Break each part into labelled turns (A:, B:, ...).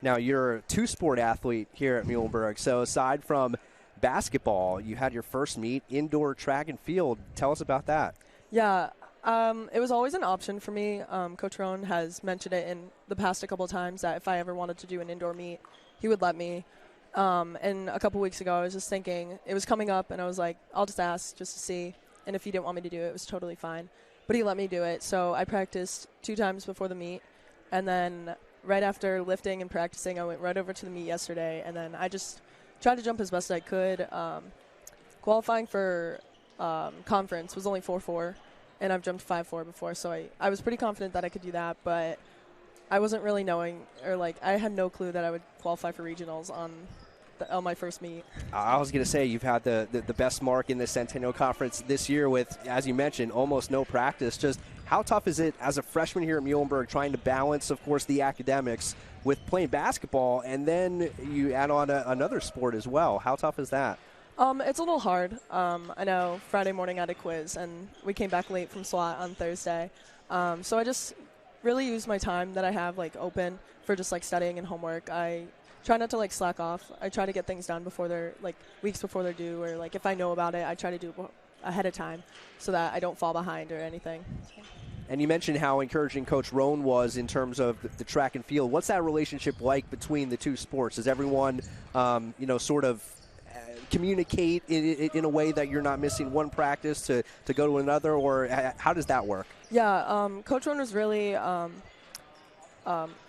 A: Now, you're a two-sport athlete here at Muhlenberg. So aside from basketball, you had your first meet indoor track and field. Tell us about that.
B: Yeah, it was always an option for me. Coach Rohn has mentioned it in the past a couple of times that if I ever wanted to do an indoor meet, he would let me. And a couple weeks ago, I was just thinking, it was coming up, and I was like, I'll just ask just to see. And if he didn't want me to do it, it was totally fine. But he let me do it. So I practiced 2 times before the meet. And then right after lifting and practicing, I went right over to the meet yesterday. And then I just tried to jump as best I could. Qualifying for conference was only 4.4, and I've jumped 5.4 before. So I was pretty confident that I could do that. But I wasn't really knowing, or like I had no clue that I would qualify for regionals on my first meet.
A: I was going to say you've had the best mark in the Centennial Conference this year with, as you mentioned, almost no practice. Just how tough is it as a freshman here at Muhlenberg trying to balance, of course, the academics with playing basketball, and then you add on another sport as well? How tough is that?
B: It's a little hard. I know Friday morning I had a quiz, and we came back late from SWAT on Thursday. So I just really use my time that I have open for just studying and homework. I try not to slack off. I try to get things done before they're weeks before they're due, or if I know about it, I try to do it ahead of time so that I don't fall behind or anything.
A: And you mentioned how encouraging Coach Rohn was in terms of the track and field. What's that relationship like between the two sports? Does everyone, sort of communicate in a way that you're not missing one practice to go to another, or how does that work?
B: Yeah, Coach Rohn was really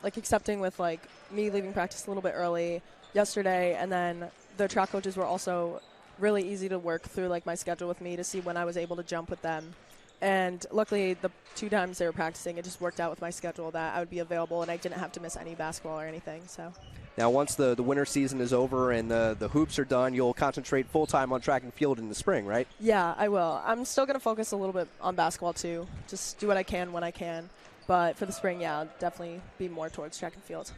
B: accepting with me leaving practice a little bit early yesterday, and then the track coaches were also really easy to work through my schedule with me to see when I was able to jump with them. And luckily, the 2 times they were practicing, it just worked out with my schedule that I would be available, and I didn't have to miss any basketball or anything. So
A: now, once the winter season is over and the hoops are done, you'll concentrate full-time on track and field in the spring, right?
B: Yeah, I will. I'm still going to focus a little bit on basketball, too. Just do what I can when I can. But for the spring, yeah, I'll definitely be more towards track and field.